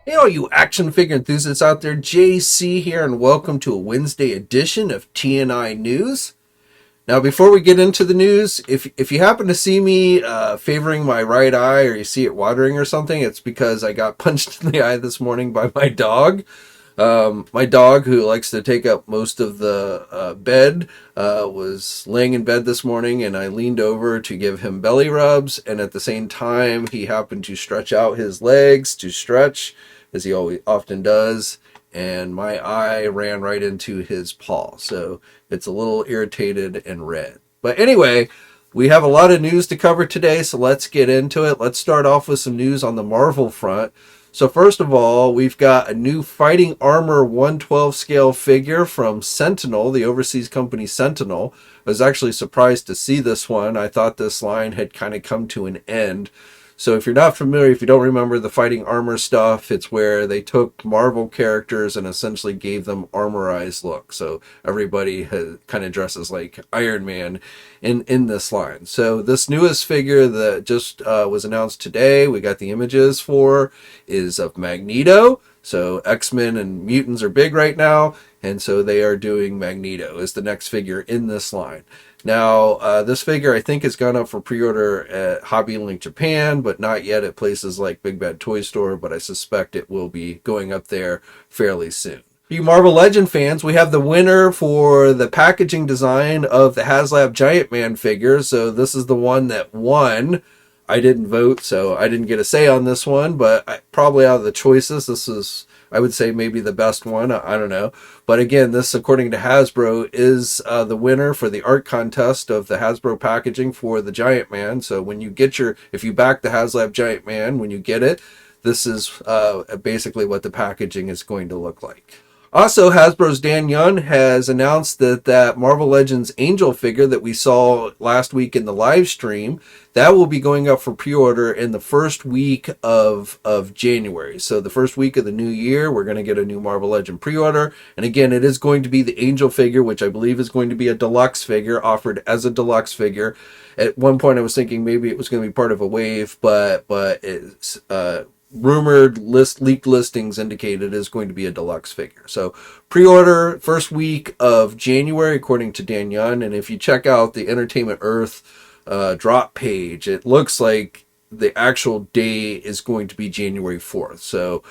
Hey, all you action figure enthusiasts out there, JC here, and welcome to a Wednesday edition of TNI News. Now, before we get into the news, if you happen to see me favoring my right eye or you see it watering or something, it's because I got punched in the eye this morning by my dog. My dog, who likes to take up most of the bed, was laying in bed this morning, and I leaned over to give him belly rubs, and at the same time, he happened to stretch out his legs to stretch, as he always often does, and my eye ran right into his paw, so it's a little irritated and red. But anyway, we have a lot of news to cover today, so let's get into it. Let's start off with some news on the Marvel front. So first of all, we've got a new Fighting Armor 112 scale figure from Sentinel, the overseas company Sentinel. I was actually surprised to see this one. I thought this line had kind of come to an end. So if you're not familiar, if you don't remember the Fighting Armor stuff, it's where they took Marvel characters and essentially gave them armorized look. So everybody kind of dresses like Iron Man in this line. So this newest figure that just was announced today, we got the images for, is of Magneto. So X-Men and mutants are big right now, and so they are doing Magneto as the next figure in this line. Now, this figure I think has gone up for pre-order at Hobby Link Japan, but not yet at places like Big Bad Toy Store, but I suspect it will be going up there fairly soon. For you Marvel Legend fans, we have the winner for the packaging design of the Haslab Giant Man figure. So this is the one that won. I didn't vote, so I didn't get a say on this one, but probably out of the choices, this is, I would say, maybe the best one. I don't know. But again, this, according to Hasbro, is the winner for the art contest of the Hasbro packaging for the Giant Man. So when you get if you back the Haslab Giant Man, when you get it, this is basically what the packaging is going to look like. Also, Hasbro's Dan Young has announced that Marvel Legends Angel figure that we saw last week in the live stream, that will be going up for pre-order in the first week of January. So the first week of the new year, we're going to get a new Marvel Legend pre-order. And again, it is going to be the Angel figure, which I believe is going to be a deluxe figure, offered as a deluxe figure. At one point, I was thinking maybe it was going to be part of a wave, but it's rumored leaked listings indicate it is going to be a deluxe figure. So pre-order first week of January, according to Dan Young. And if you check out the Entertainment Earth drop page, it looks like the actual day is going to be January 4th. So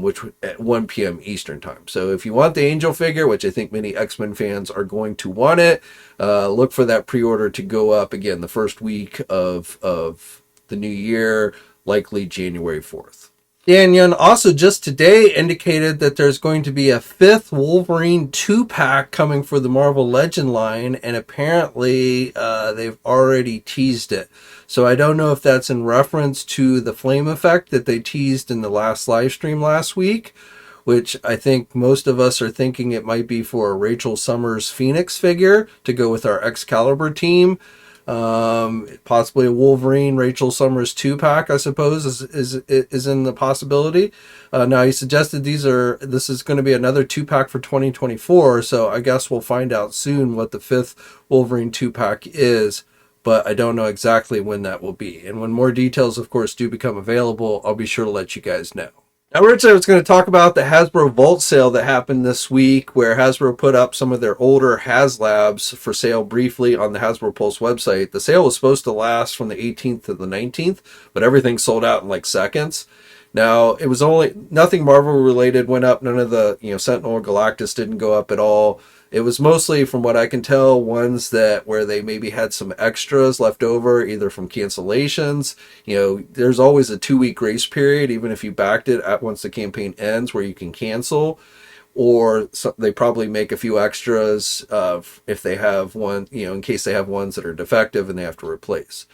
which at 1 p.m. Eastern time. So if you want the Angel figure, which I think many X-Men fans are going to want it, look for that pre-order to go up again the first week of the new year, likely January 4th. Dan Young also just today indicated that there's going to be a 5th Wolverine 2-pack coming for the Marvel Legend line, and apparently they've already teased it. So I don't know if that's in reference to the flame effect that they teased in the last live stream last week, which I think most of us are thinking it might be for a Rachel Summers Phoenix figure to go with our Excalibur team. Possibly a Wolverine Rachel Summers 2-pack, I suppose, is in the possibility. Now he suggested this is going to be another 2-pack for 2024, so I guess we'll find out soon what the 5th Wolverine 2-pack is, but I don't know exactly when that will be. And when more details, of course, do become available, I'll be sure to let you guys know. Now, originally I was going to talk about the Hasbro Vault sale that happened this week, where Hasbro put up some of their older Haslabs for sale briefly on the Hasbro Pulse website. The sale was supposed to last from the 18th to the 19th, but everything sold out in like seconds. Now, it was nothing Marvel related went up. None of the, Sentinel or Galactus didn't go up at all. It was mostly, from what I can tell, ones where they maybe had some extras left over, either from cancellations. There's always a 2-week grace period, even if you backed it once the campaign ends, where you can cancel. Or they probably make a few extras if they have one, in case they have ones that are defective and they have to replace.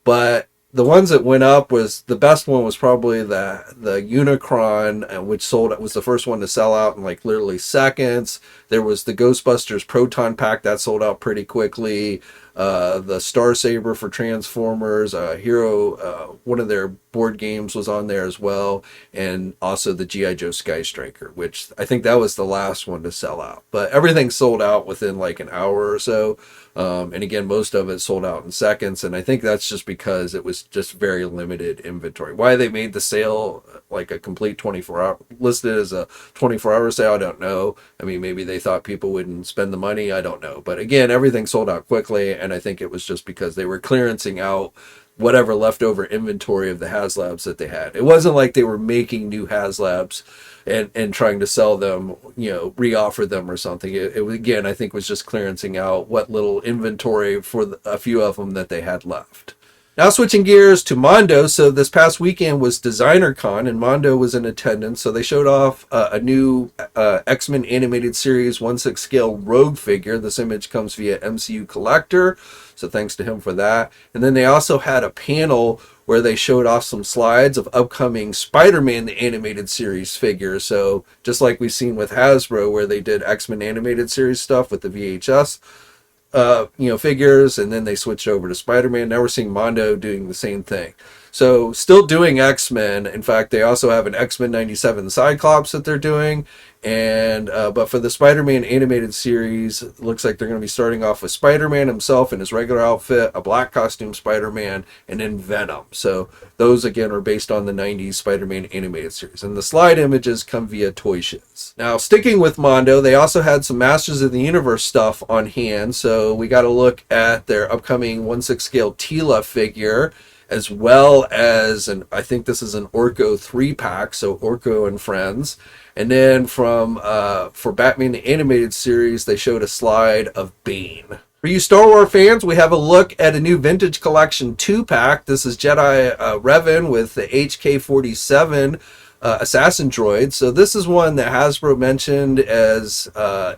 But the ones that went up, the best one was probably the Unicron, which was the first one to sell out in like literally seconds. There was the Ghostbusters Proton Pack that sold out pretty quickly. The Star Saber for Transformers, Hero, one of their board games was on there as well, and also the G.I. Joe Sky Striker, which I think that was the last one to sell out. But everything sold out within like an hour or so. And again, most of it sold out in seconds, and I think that's just because it was just very limited inventory. Why they made the sale like a complete 24-hour, listed as a 24-hour sale, I don't know. I mean, maybe they thought people wouldn't spend the money, I don't know. But again, everything sold out quickly, and I think it was just because they were clearancing out whatever leftover inventory of the Haslabs that they had. It wasn't like they were making new Haslabs and trying to sell them, re-offer them or something. It again, I think, was just clearancing out what little inventory for a few of them that they had left. Now switching gears to Mondo. So this past weekend was Designer Con, and Mondo was in attendance. So they showed off a new X-Men animated series 1/6 scale Rogue figure. This image comes via MCU Collector, so thanks to him for that. And then they also had a panel where they showed off some slides of upcoming Spider-Man the animated series figures. So just like we've seen with Hasbro, where they did X-Men animated series stuff with the VHS figures, and then they switched over to Spider-Man. Now we're seeing Mondo doing the same thing. So still doing X-Men. In fact, they also have an X-Men 97 Cyclops that they're doing. And but for the Spider-Man animated series, it looks like they're going to be starting off with Spider-Man himself in his regular outfit, a black costume Spider-Man, and then Venom. So those, again, are based on the 90s Spider-Man animated series. And the slide images come via Toy Shiz. Now, sticking with Mondo, they also had some Masters of the Universe stuff on hand. So we got to look at their upcoming 1/6 scale Tila figure, as well as, and I think this is an Orko 3-pack, so Orko and Friends. And then for Batman the Animated Series, they showed a slide of Bane. For you Star Wars fans, we have a look at a new Vintage Collection 2-pack. This is Jedi Revan with the HK-47 assassin droid. So this is one that Hasbro mentioned as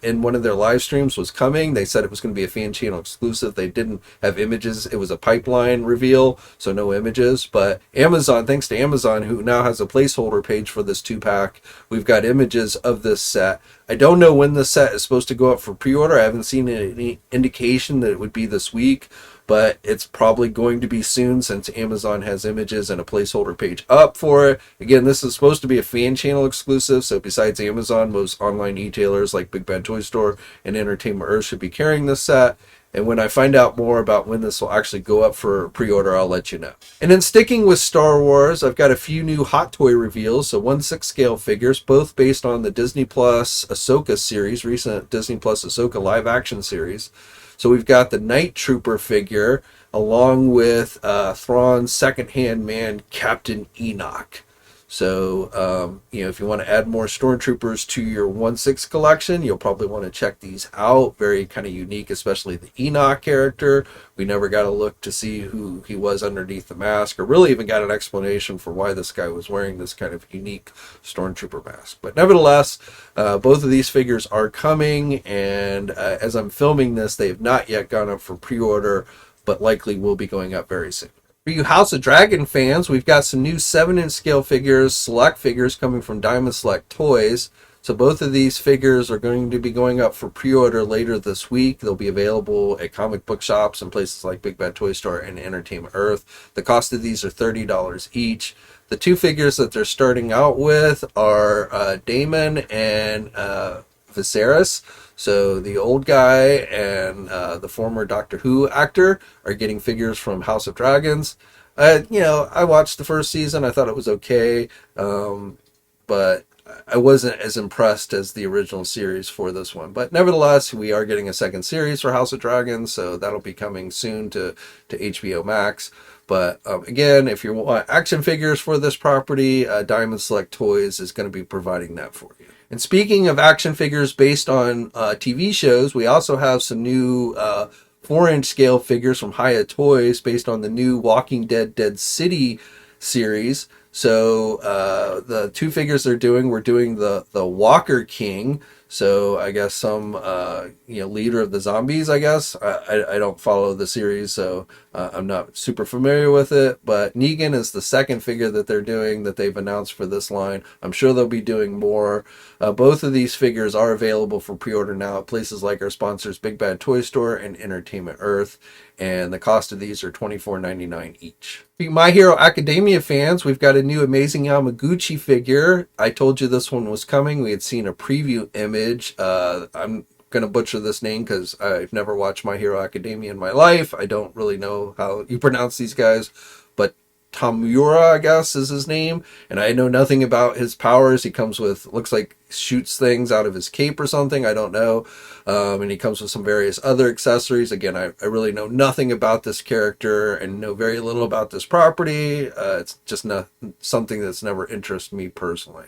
in one of their live streams was coming. They said it was going to be a fan channel exclusive. They didn't have images. It was a pipeline reveal, so no images. But Amazon, thanks to Amazon, who now has a placeholder page for this 2-pack, we've got images of this set. I don't know when the set is supposed to go up for pre-order. I haven't seen any indication that it would be this week, but it's probably going to be soon since Amazon has images and a placeholder page up for it. Again, this is supposed to be a fan channel exclusive, so besides Amazon, most online retailers like Big Bad Toy Store and Entertainment Earth should be carrying this set. And when I find out more about when this will actually go up for pre-order, I'll let you know. And then sticking with Star Wars, I've got a few new Hot Toy reveals. So 1/6 scale figures, both based on the Disney Plus Ashoka series, recent Disney Plus Ashoka live action series. So we've got the Night Trooper figure, along with Thrawn's second-hand man, Captain Enoch. So, if you want to add more Stormtroopers to your 1/6 collection, you'll probably want to check these out. Very kind of unique, especially the Enoch character. We never got a look to see who he was underneath the mask, or really even got an explanation for why this guy was wearing this kind of unique Stormtrooper mask. But nevertheless, both of these figures are coming, and as I'm filming this, they have not yet gone up for pre-order, but likely will be going up very soon. For you House of Dragon fans, we've got some new 7-inch scale figures, select figures coming from Diamond Select Toys. So both of these figures are going to be going up for pre-order later this week. They'll be available at comic book shops and places like Big Bad Toy Store and Entertainment Earth. The cost of these are $30 each. The two figures that they're starting out with are Daemon and Viserys. So the old guy and the former Doctor Who actor are getting figures from House of Dragons. I watched the first season. I thought it was okay, but I wasn't as impressed as the original series for this one. But nevertheless, we are getting a second series for House of Dragons, so that'll be coming soon to HBO Max. But again, if you want action figures for this property, Diamond Select Toys is going to be providing that for you. And speaking of action figures based on TV shows, we also have some new 4-inch scale figures from Hiya Toys based on the new Walking Dead Dead City series. So the two figures we're doing the Walker King. So I guess some leader of the zombies, I guess. I don't follow the series, so I'm not super familiar with it. But Negan is the second figure that they're doing that they've announced for this line. I'm sure they'll be doing more. Both of these figures are available for pre-order now at places like our sponsors Big Bad Toy Store and Entertainment Earth. And the cost of these are $24.99 each. For you My Hero Academia fans, we've got a new Amazing Yamaguchi figure. I told you this one was coming. We had seen a preview image. I'm going to butcher this name because I've never watched My Hero Academia in my life. I don't really know how you pronounce these guys. But Tamura, I guess is his name, and I know nothing about his powers. He comes with, looks like shoots things out of his cape or something, I don't know. And he comes with some various other accessories. Again, I really know nothing about this character and know very little about this property. It's just not something that's never interested me personally.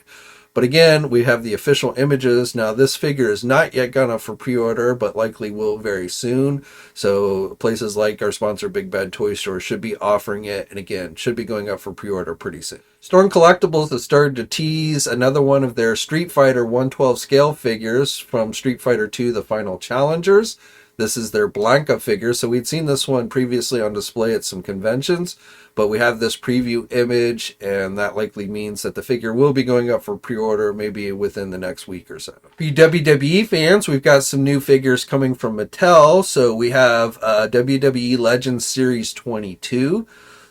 But again, we have the official images. Now, this figure is not yet gone up for pre-order, but likely will very soon. So places like our sponsor, Big Bad Toy Store, should be offering it. And again, should be going up for pre-order pretty soon. Storm Collectibles has started to tease another one of their Street Fighter 112 scale figures from Street Fighter 2, The Final Challengers. This is their Blanka figure. So we'd seen this one previously on display at some conventions, but we have this preview image, and that likely means that the figure will be going up for pre-order maybe within the next week or so. For you WWE fans, we've got some new figures coming from Mattel. So we have WWE Legends Series 22.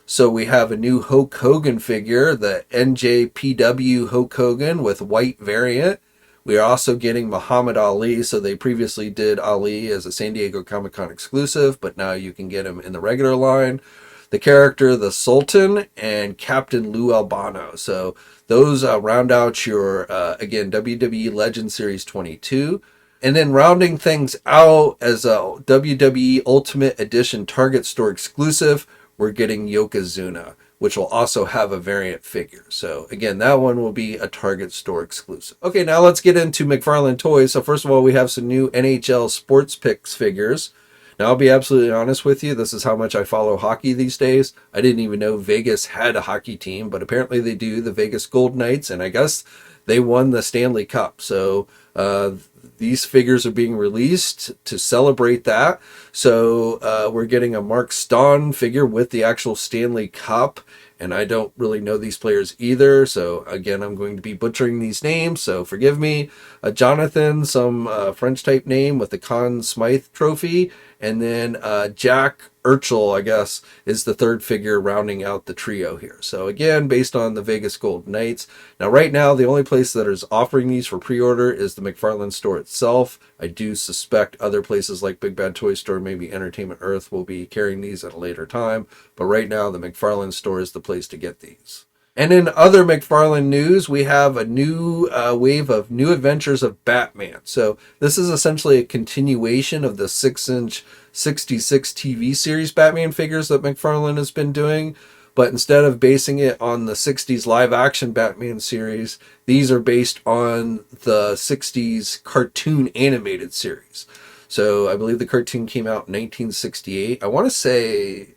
So we have a new Hulk Hogan figure, the NJPW Hulk Hogan with white variant. We are also getting Muhammad Ali. So they previously did Ali as a San Diego Comic-Con exclusive, but now you can get him in the regular line. The character, the Sultan, and Captain Lou Albano. So those round out your, again, WWE Legend Series 22. And then rounding things out as a WWE Ultimate Edition Target Store exclusive, we're getting Yokozuna, which will also have a variant figure. So again, that one will be a Target Store exclusive. Okay, now let's get into McFarlane Toys. So first of all, we have some new NHL SportPicks figures. Now, I'll be absolutely honest with you. This is how much I follow hockey these days. I didn't even know Vegas had a hockey team, but apparently they do, the Vegas Gold Knights, and I guess they won the Stanley Cup. So these figures are being released to celebrate that. So we're getting a Mark Stone figure with the actual Stanley Cup, and I don't really know these players either. So again, I'm going to be butchering these names, so forgive me. Jonathan, some French type name with the Conn Smythe trophy. And then Jack Urchel, I guess, is the third figure rounding out the trio here. So again, based on the Vegas Gold Knights. Now, right now, the only place that is offering these for pre-order is the McFarlane store itself. I do suspect other places like Big Bad Toy Store, maybe Entertainment Earth, will be carrying these at a later time. But right now, the McFarlane store is the place to get these. And in other McFarlane news, we have a new wave of New Adventures of Batman. So this is essentially a continuation of the 6-inch 66 TV series Batman figures that McFarlane has been doing. But instead of basing it on the 60s live action Batman series, these are based on the 60s cartoon animated series. So I believe the cartoon came out in 1968. I want to say,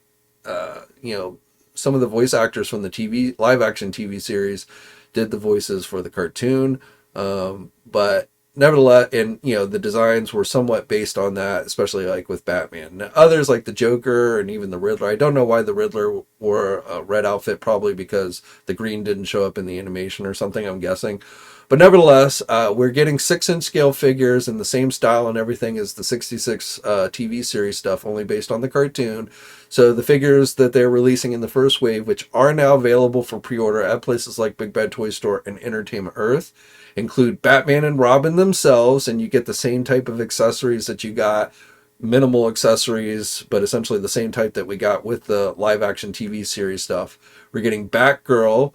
some of the voice actors from the live action TV series did the voices for the cartoon. But nevertheless, and the designs were somewhat based on that, especially like with Batman. Now, others like the Joker and even the Riddler. I don't know why the Riddler wore a red outfit, probably because the green didn't show up in the animation or something, I'm guessing. But nevertheless, we're getting 6-inch scale figures in the same style and everything as the 66 TV series stuff, only based on the cartoon. So the figures that they're releasing in the first wave, which are now available for pre-order at places like Big Bad Toy Store and Entertainment Earth, include Batman and Robin themselves, and you get the same type of accessories that you got, minimal accessories, but essentially the same type that we got with the live-action TV series stuff. We're getting Batgirl,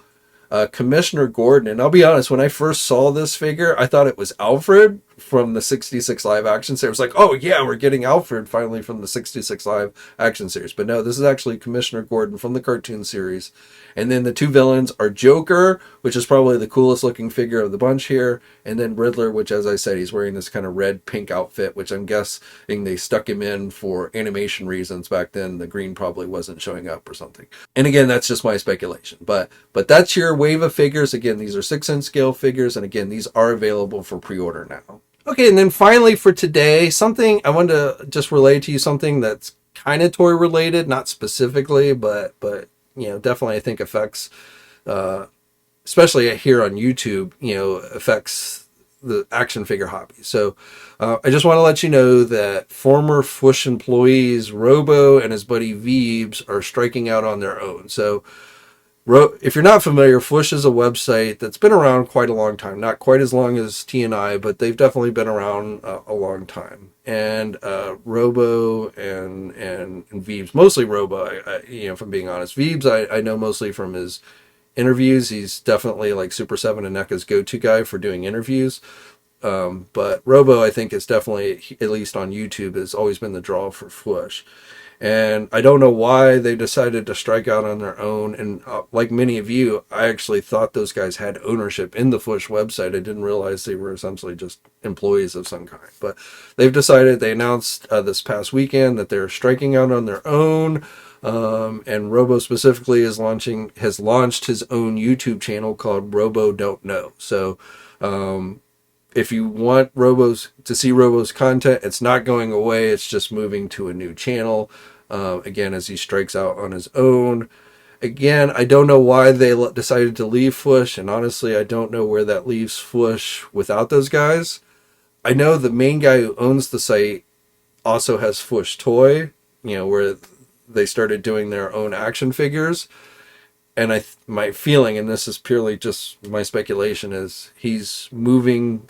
Commissioner Gordon, and I'll be honest, when I first saw this figure, I thought it was Alfred from the 66 live action series. Like, oh yeah, we're getting Alfred finally from the 66 live action series. But no, this is actually Commissioner Gordon from the cartoon series. And then the two villains are Joker, which is probably the coolest looking figure of the bunch here, and then Riddler, which, as I said, he's wearing this kind of red pink outfit, which I'm guessing they stuck him in for animation reasons. Back then the green probably wasn't showing up or something. And again, that's just my speculation, but that's your wave of figures. Again, these are 6-inch scale figures, and again, these are available for pre-order now. Okay, and then finally for today, something I wanted to just relay to you, something that's kind of toy related, not specifically, but definitely I think affects, especially here on YouTube, affects the action figure hobby. So I just want to let you know that former Fwoosh employees Robo and his buddy Veebs are striking out on their own. So if you're not familiar, Fwoosh is a website that's been around quite a long time. Not quite as long as TNI, but they've definitely been around a long time. And Robo and and Veebs, mostly Robo. If I'm being honest, Veebs I know mostly from his interviews. He's definitely like Super 7 and NECA's go-to guy for doing interviews. But Robo, I think, is definitely, at least on YouTube, has always been the draw for Fwoosh. And I don't know why they decided to strike out on their own. And like many of you, I actually thought those guys had ownership in the Fwoosh website. I didn't realize they were essentially just employees of some kind. But they've decided, they announced this past weekend that they're striking out on their own. And Robo specifically has launched his own YouTube channel called Robo Don't Know. So if you want to see Robo's content, it's not going away. It's just moving to a new channel. Again, as he strikes out on his own. Again, I don't know why they decided to leave Fwoosh, and honestly, I don't know where that leaves Fwoosh without those guys. I know the main guy who owns the site also has Fwoosh Toy, where they started doing their own action figures. And my feeling, and this is purely just my speculation, is he's moving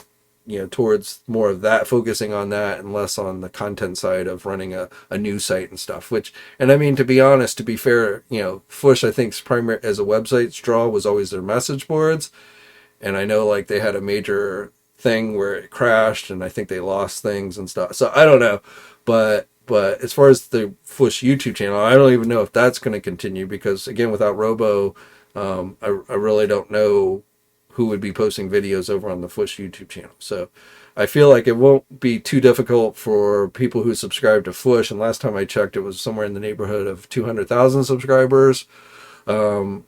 towards more of that, focusing on that and less on the content side of running a new site and stuff, and I mean, to be honest, to be fair, Fwoosh, I think's primary as a website's draw was always their message boards. And I know like they had a major thing where it crashed and I think they lost things and stuff. So I don't know, but as far as the Fwoosh YouTube channel, I don't even know if that's going to continue, because again, without Robo, I really don't know who would be posting videos over on the Fwoosh YouTube channel. So I feel like it won't be too difficult for people who subscribe to Fwoosh. And last time I checked, it was somewhere in the neighborhood of 200,000 subscribers. And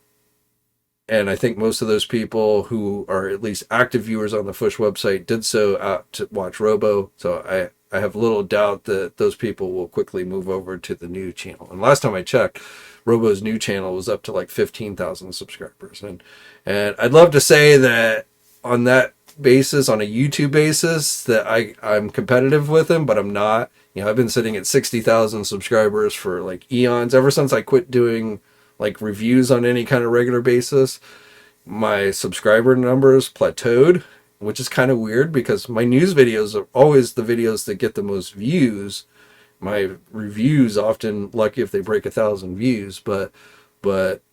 I think most of those people who are at least active viewers on the Fwoosh website did so out to watch Robo. So I have little doubt that those people will quickly move over to the new channel. And last time I checked, Robo's new channel was up to like 15,000 subscribers. And I'd love to say that on that basis, on a YouTube basis, that I'm competitive with him, but I'm not. I've been sitting at 60,000 subscribers for like eons. Ever since I quit doing like reviews on any kind of regular basis, my subscriber numbers plateaued, which is kind of weird because my news videos are always the videos that get the most views. My reviews often lucky if they break 1,000 views, but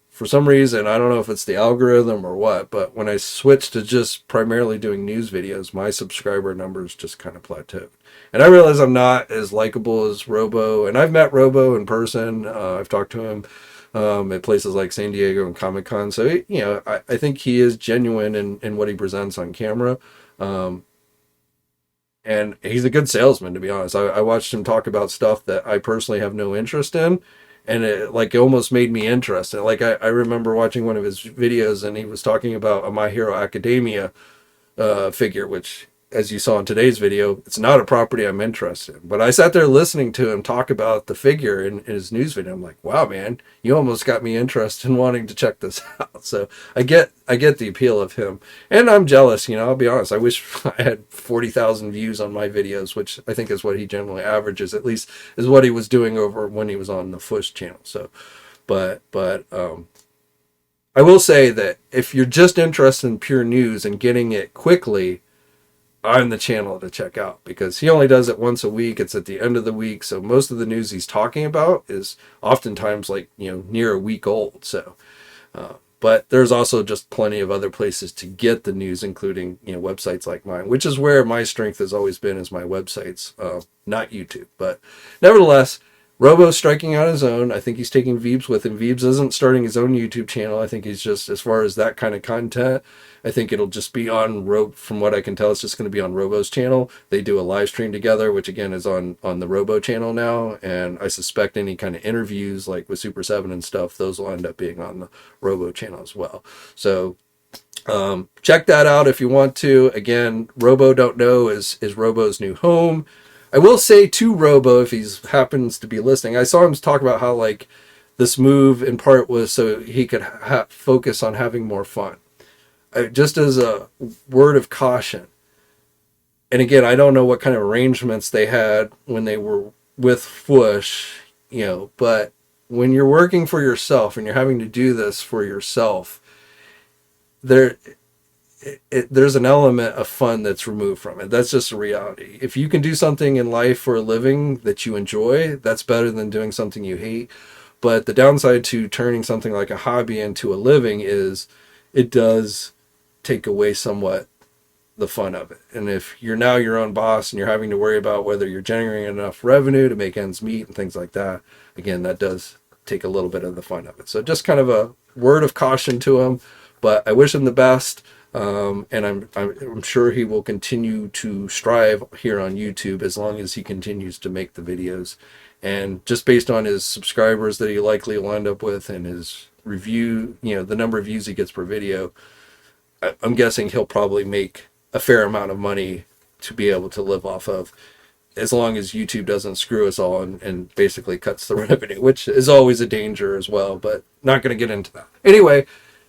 for some reason, I don't know if it's the algorithm or what, but when I switched to just primarily doing news videos, my subscriber numbers just kind of plateaued. And I realize I'm not as likable as Robo, and I've met Robo in person. I've talked to him at places like San Diego and Comic-Con. So, I think he is genuine in what he presents on camera. And he's a good salesman, to be honest. I watched him talk about stuff that I personally have no interest in, and it almost made me interested. Like I remember watching one of his videos, and he was talking about a My Hero Academia figure, which, as you saw in today's video, it's not a property I'm interested in. But I sat there listening to him talk about the figure in his news video. I'm like, wow, man, you almost got me interested in wanting to check this out. So I get the appeal of him. And I'm jealous, I'll be honest. I wish I had 40,000 views on my videos, which I think is what he generally averages, at least is what he was doing over when he was on the Fwoosh channel. So, but I will say that if you're just interested in pure news and getting it quickly, I'm the channel to check out, because he only does it once a week. It's at the end of the week. So most of the news he's talking about is oftentimes near a week old. So, but there's also just plenty of other places to get the news, including, websites like mine, which is where my strength has always been, is my websites, not YouTube. But nevertheless, Robo's striking out his own. I think he's taking Veebs with him. Veebs isn't starting his own YouTube channel. I think he's just, as far as that kind of content, I think it'll just be on from what I can tell, it's just going to be on Robo's channel. They do a live stream together, which again is on the Robo channel now. And I suspect any kind of interviews like with Super 7 and stuff, those will end up being on the Robo channel as well. So check that out if you want to. Again, Robo Don't Know is Robo's new home. I will say to Robo, if he happens to be listening, I saw him talk about how this move in part was so he could focus on having more fun. Just as a word of caution, and again, I don't know what kind of arrangements they had when they were with Fwoosh, but when you're working for yourself and you're having to do this for yourself, there's an element of fun that's removed from it. That's just a reality. If you can do something in life for a living that you enjoy, that's better than doing something you hate. But the downside to turning something like a hobby into a living is it does take away somewhat the fun of it. And if you're now your own boss and you're having to worry about whether you're generating enough revenue to make ends meet and things like that, again, that does take a little bit of the fun of it. So just kind of a word of caution to him, but I wish him the best. And I'm sure he will continue to strive here on YouTube as long as he continues to make the videos. And just based on his subscribers that he likely will end up with and his review, the number of views he gets per video, I'm guessing he'll probably make a fair amount of money to be able to live off of, as long as YouTube doesn't screw us all and basically cuts the revenue, which is always a danger as well, but not going to get into that. Anyway,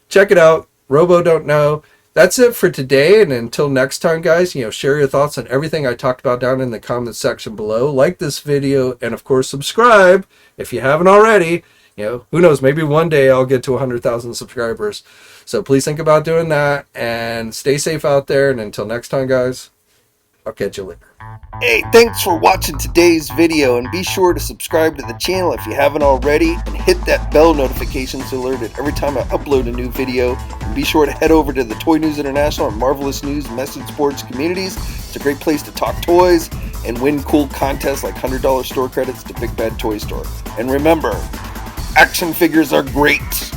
check it out. Robo Don't Know. That's it for today, and until next time, guys, share your thoughts on everything I talked about down in the comments section below. Like this video, and of course, subscribe if you haven't already. Who knows, maybe one day I'll get to 100,000 subscribers. So please think about doing that, and stay safe out there, and until next time, guys, I'll catch you later. Hey, thanks for watching today's video, and be sure to subscribe to the channel if you haven't already, and hit that bell notification so alerted every time I upload a new video. And be sure to head over to the Toy News International and Marvelous News Message Sports communities. It's a great place to talk toys and win cool contests like $100 store credits to Big Bad Toy Store. And remember, action figures are great.